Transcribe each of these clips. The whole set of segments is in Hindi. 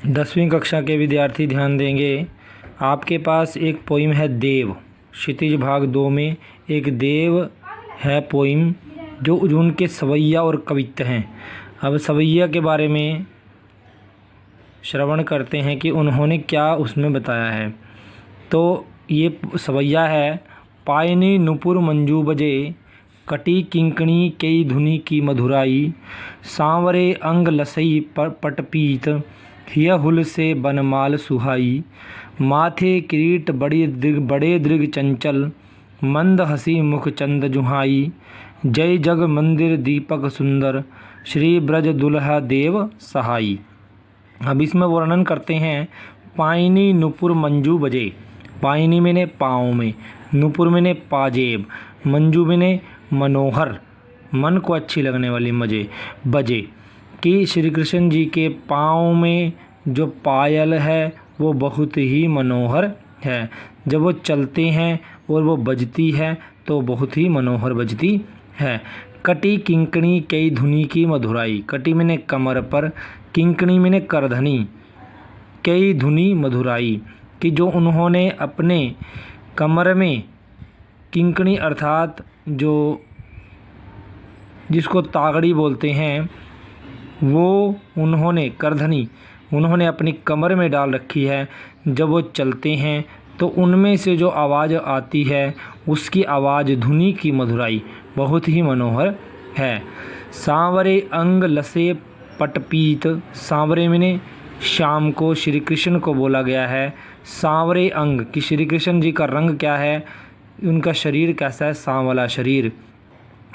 10वीं कक्षा के विद्यार्थी ध्यान देंगे। आपके पास एक पोइम है देव। क्षितिज भाग 2 में एक देव है पोइम जो उनके सवैया और कवित्त हैं। अब सवैया के बारे में श्रवण करते हैं कि उन्होंने क्या उसमें बताया है। तो ये सवैया है। पायनी नुपुर मंजू बजे, कटी किंकणी कई धुनी की मधुराई, सांवरे अंग लसई पटपीत, हिय हुल से बनमाल सुहाई, माथे किरीट बड़े दृग चंचल, मंद हसी मुख चंद जुहाई, जय जग मंदिर दीपक सुंदर, श्री ब्रज दुल्हा देव सहाई। अब इसमें वर्णन करते हैं। पायनी नुपुर मंजू बजे। पायनी मैंने पाँव में, नुपुर मैंने पाजेब, मंजू मैंने मनोहर, मन को अच्छी लगने वाली मजे बजे कि श्री कृष्ण जी के पाँव में जो पायल है वो बहुत ही मनोहर है। जब वो चलते हैं और वो बजती है तो बहुत ही मनोहर बजती है। कटी किंकणी कई धुनी की मधुराई। कटी मैंने कमर पर, किंकणी मैंने करधनी, कई धुनी मधुराई कि जो उन्होंने अपने कमर में किंकणी अर्थात जो जिसको तागड़ी बोलते हैं वो उन्होंने करधनी उन्होंने अपनी कमर में डाल रखी है। जब वो चलते हैं तो उनमें से जो आवाज़ आती है उसकी आवाज़ धुनी की मधुराई बहुत ही मनोहर है। सांवरे अंग लसे पटपीत। सांवरे में शाम को श्री कृष्ण को बोला गया है। सांवरे अंग कि श्री कृष्ण जी का रंग क्या है, उनका शरीर कैसा है, सांवला शरीर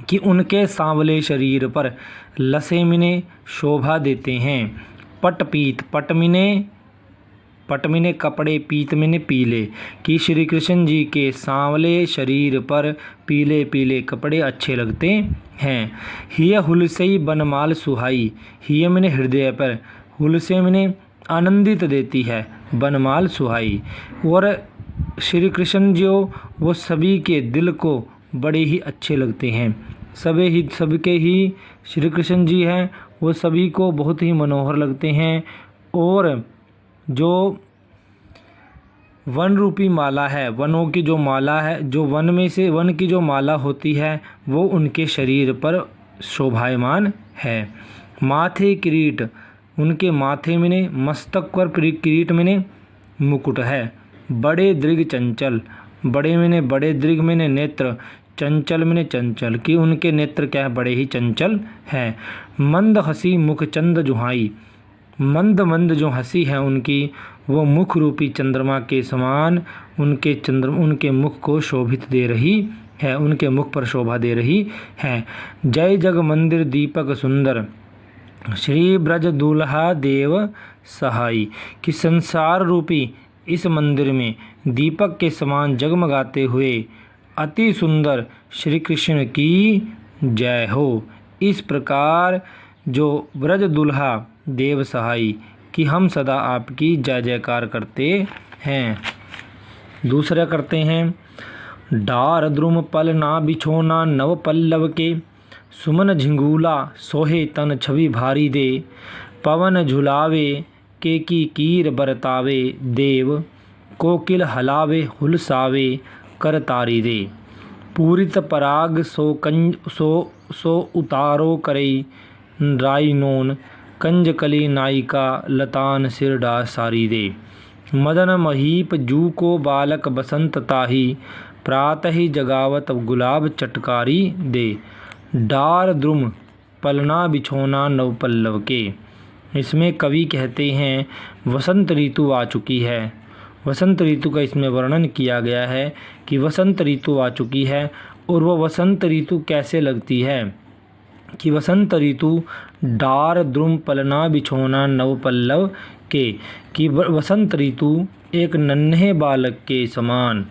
कि उनके सांवले शरीर पर लसे मिने शोभा देते हैं। पटपीत, पट मिने कपड़े, पीत मिने पीले कि श्री कृष्ण जी के सांवले शरीर पर पीले पीले कपड़े अच्छे लगते हैं। हिय हुलसई बनमाल सुहाई। हिय मिने हृदय पर, हुलसे मिने आनंदित देती है, बनमाल सुहाई। और श्री कृष्ण जो वो सभी के दिल को बड़े ही अच्छे लगते हैं। सबके ही श्री कृष्ण जी हैं वो सभी को बहुत ही मनोहर लगते हैं। और जो वन रूपी माला है, वनों की जो माला है, जो वन में से वन की जो माला होती है वो उनके शरीर पर शोभायमान है। माथे किरीट, उनके माथे में मस्तक पर किरीट में मुकुट है। बड़े दृग चंचल, बड़े में बड़े दृग में नेत्र, चंचल में चंचल कि उनके नेत्र क्या है, बड़े ही चंचल हैं। मंद हसी मुख चंद जुहाई। मंद मंद जो हंसी है उनकी वो मुख रूपी चंद्रमा के समान उनके मुख को शोभित दे रही है, उनके मुख पर शोभा दे रही है। जय जग मंदिर दीपक सुंदर, श्री ब्रज दुल्हा देव सहाई कि संसार रूपी इस मंदिर में दीपक के समान जगमगाते हुए अति सुंदर श्री कृष्ण की जय हो। इस प्रकार जो ब्रज दुल्हा देव सहाई कि हम सदा आपकी जय जयकार करते हैं। दूसरा करते हैं। डार द्रुम पल ना बिछोना नव पल्लव के, सुमन झिंगूला सोहे तन छवि भारी दे, पवन झुलावे के की कीर बरतावे देव, कोकिल हलावे हुलसावे कर तारी दे, पूरित पराग सो उतारो करई राई नोन, कंजकली नायिका लतान सिर डा सारी दे, मदन महीप जू को बालक बसंत ताही, प्रातः ही जगावत गुलाब चटकारी दे, डार द्रुम पलना बिछोना नव पल्लव के। इसमें कवि कहते हैं वसंत ऋतु आ चुकी है। वसंत ऋतु का इसमें वर्णन किया गया है कि वसंत ऋतु आ चुकी है। और वो वसंत ऋतु कैसे लगती है कि वसंत ऋतु डार द्रुम पलना बिछोना नव पल्लव के कि वसंत ऋतु एक नन्हे बालक के समान,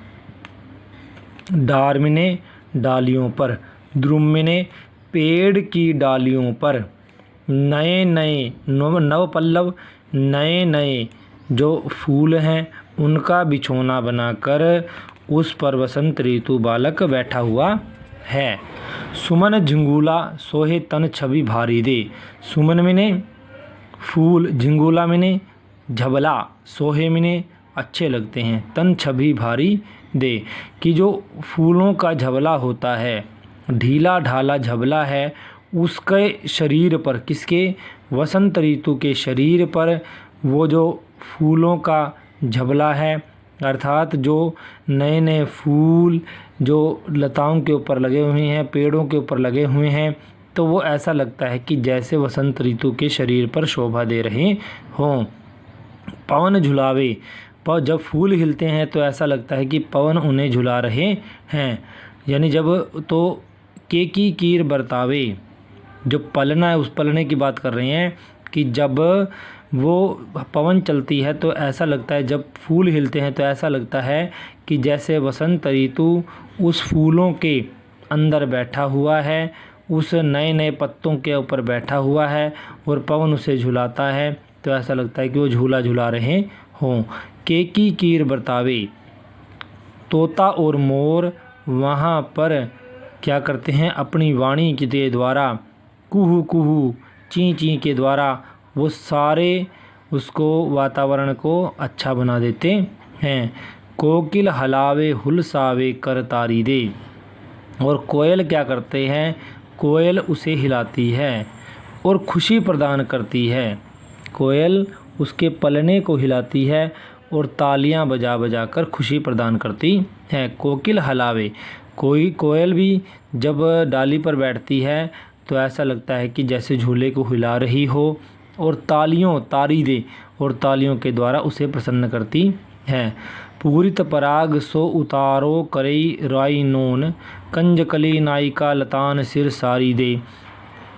डार मिने डालियों पर, द्रुम मिने पेड़ की डालियों पर, नए नए नव पल्लव नए नए जो फूल हैं उनका बिछोना बनाकर उस पर वसंत ऋतु बालक बैठा हुआ है। सुमन झिंगूला सोहे तन छवि भारी दे। सुमन में फूल, झिंगूला में झबला सोहे मिने अच्छे लगते हैं। तन छवि भारी दे कि जो फूलों का झबला होता है, ढीला ढाला झबला है उसके शरीर पर, किसके, वसंत ऋतु के शरीर पर वो जो फूलों का झबला है, अर्थात जो नए नए फूल जो लताओं के ऊपर लगे हुए हैं, पेड़ों के ऊपर लगे हुए हैं, तो वो ऐसा लगता है कि जैसे वसंत ऋतु के शरीर पर शोभा दे रहे हों। पवन झुलावे, पर जब फूल हिलते हैं तो ऐसा लगता है कि पवन उन्हें झुला रहे हैं, यानी जब तो केकी कीर बरतावे, जो पलना है उस पलने की बात कर रहे हैं कि जब वो पवन चलती है तो ऐसा लगता है, जब फूल हिलते हैं तो ऐसा लगता है कि जैसे वसंत ऋतु उस फूलों के अंदर बैठा हुआ है, उस नए नए पत्तों के ऊपर बैठा हुआ है और पवन उसे झुलाता है, तो ऐसा लगता है कि वो झूला झुला रहे हों। केकी कीर बरतावे, तोता और मोर वहाँ पर क्या करते हैं, अपनी वाणी के द्वारा, कुहू कुहू ची ची के द्वारा वो सारे उसको वातावरण को अच्छा बना देते हैं। कोकिल हलावे हुलसावे कर तारी दे, और कोयल क्या करते हैं, कोयल उसे हिलाती है और खुशी प्रदान करती है। कोयल उसके पलने को हिलाती है और तालियां बजा बजा कर खुशी प्रदान करती है। कोकिल हलावे, कोई कोयल भी जब डाली पर बैठती है तो ऐसा लगता है कि जैसे झूले को हिला रही हो, और तारी दे, और तालियों के द्वारा उसे प्रसन्न करती है। पूरित पराग सो उतारो करई राई नोन, कंजकली नायिका लतान सिर सारी दे।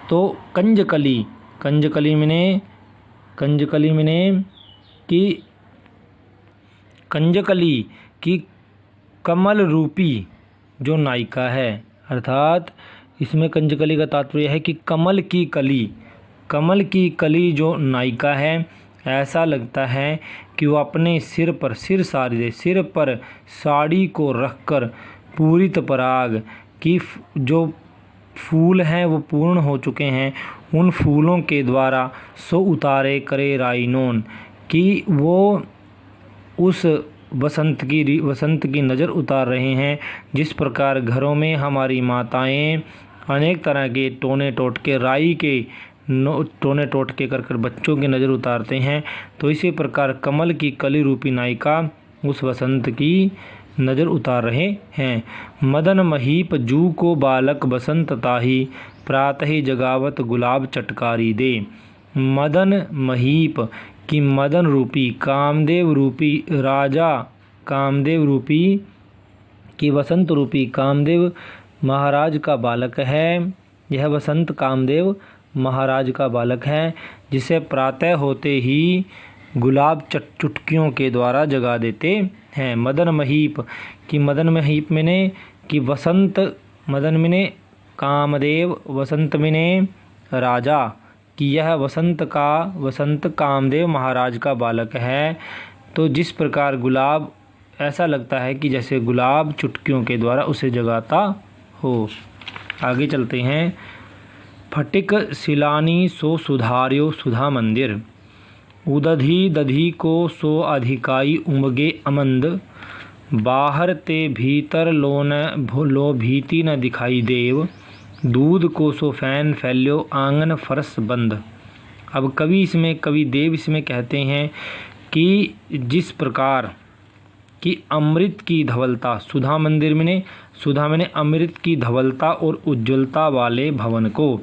तो कंजकली, कंजकली में कंजकली की कमल रूपी जो नायिका है, अर्थात इसमें कंजकली का तात्पर्य है कि कमल की कली जो नायिका है, ऐसा लगता है कि वो अपने सिर पर सिर पर साड़ी को रखकर पूरित पराग की जो फूल हैं वो पूर्ण हो चुके हैं, उन फूलों के द्वारा सो उतारे करे राइनोन, कि वो उस वसंत की नज़र उतार रहे हैं। जिस प्रकार घरों में हमारी माताएं अनेक तरह के टोने टोटके राई के टोने टोटके कर बच्चों की नज़र उतारते हैं, तो इसी प्रकार कमल की कली रूपी नायिका उस वसंत की नज़र उतार रहे हैं। मदन महीप जू को बालक बसंत ताही, प्रातः जगावत गुलाब चटकारी दे। मदन महीप की मदन रूपी कामदेव रूपी राजा, कामदेव रूपी की वसंत रूपी कामदेव महाराज का बालक है। यह वसंत कामदेव महाराज का बालक है, जिसे प्रातः होते ही गुलाब चुटकियों के द्वारा जगा देते हैं। मदन महीप मैंने कि वसंत, मदन मिने कामदेव, वसंत मिने राजा, कि यह वसंत कामदेव महाराज का बालक है। तो जिस प्रकार गुलाब, ऐसा लगता है कि जैसे गुलाब चुटकियों के द्वारा उसे जगाता हो। आगे चलते हैं। फटिक सिलानी सो सुधार्यो सुधा मंदिर, उदधी दधी को सो अधिकाई उमगे अमंद, बाहर ते भीतर लो भीति न दिखाई देव, दूध को सो फैन फैल्यो आंगन फरस बंद। अब कवि देव इसमें कहते हैं कि जिस प्रकार कि अमृत की धवलता, सुधा में अमृत की धवलता और उज्ज्वलता वाले भवन को,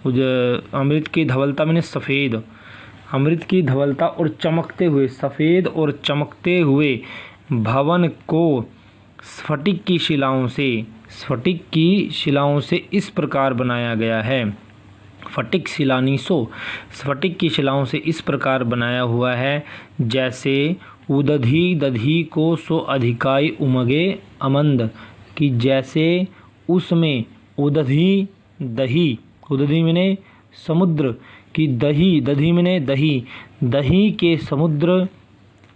अमृत की धवलता मैंने सफ़ेद, अमृत की धवलता और चमकते हुए, सफ़ेद और चमकते हुए भवन को स्फटिक की शिलाओं से इस प्रकार बनाया गया है। फटिक शिलानी सो, स्फटिक की शिलाओं से इस प्रकार बनाया हुआ है जैसे उदधी दधी को सो अधिकाई उमगे अमंद, कि जैसे उसमें उदधी मैंने समुद्र की दही मैंने दही के समुद्र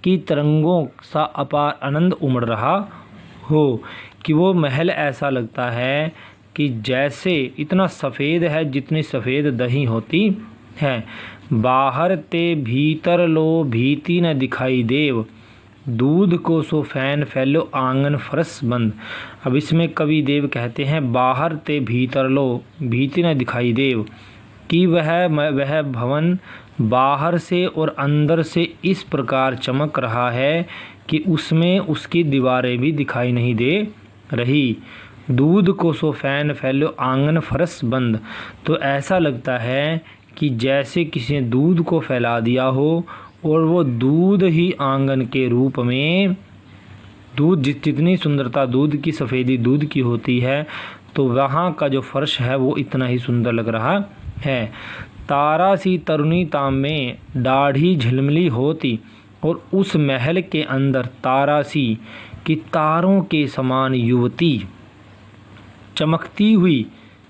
की तरंगों सा अपार आनंद उमड़ रहा हो, कि वो महल ऐसा लगता है कि जैसे इतना सफ़ेद है जितनी सफ़ेद दही होती है। बाहर ते भीतर लो भीति न दिखाई देव, दूध को सो फैन फैलो आंगन फरस बंद। अब इसमें कवि देव कहते हैं बाहर ते भीतर लो भीति न दिखाई देव, कि वह भवन बाहर से और अंदर से इस प्रकार चमक रहा है कि उसमें उसकी दीवारें भी दिखाई नहीं दे रही। दूध को सो फैन फैलो आंगन फरस बंद, तो ऐसा लगता है कि जैसे किसी ने दूध को फैला दिया हो और वो दूध ही आंगन के रूप में, दूध जितनी सुंदरता दूध की सफ़ेदी दूध की होती है, तो वहाँ का जो फर्श है वो इतना ही सुंदर लग रहा है। तारा सी तरुणी ताम में दाढ़ी झिलमिली होती, और उस महल के अंदर तारा सी कि तारों के समान युवती, चमकती हुई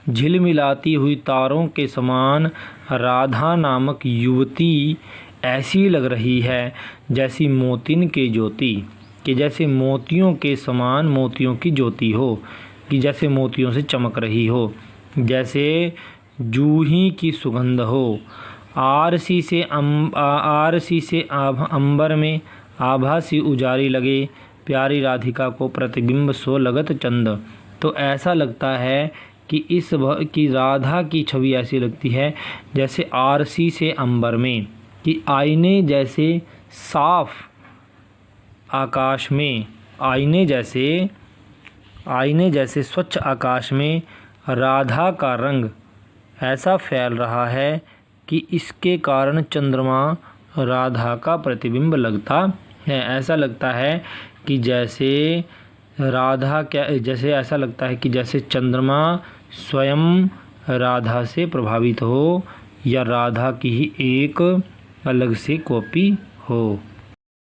झिलमिलाती हुई तारों के समान राधा नामक युवती ऐसी लग रही है जैसी मोतिन के ज्योति, कि जैसे मोतियों के समान मोतियों की ज्योति हो, कि जैसे मोतियों से चमक रही हो, जैसे जूही की सुगंध हो। आरसी से अंबर में आभा सी उजारी लगे, प्यारी राधिका को प्रतिबिंब सो लगत चंद। तो ऐसा लगता है कि कि राधा की छवि ऐसी लगती है जैसे आरसी से अंबर में, कि आईने जैसे साफ आकाश में, आईने जैसे स्वच्छ आकाश में राधा का रंग ऐसा फैल रहा है कि इसके कारण चंद्रमा राधा का प्रतिबिंब लगता है। ऐसा लगता है कि जैसे ऐसा लगता है कि जैसे चंद्रमा स्वयं राधा से प्रभावित हो, या राधा की ही एक अलग से कॉपी हो।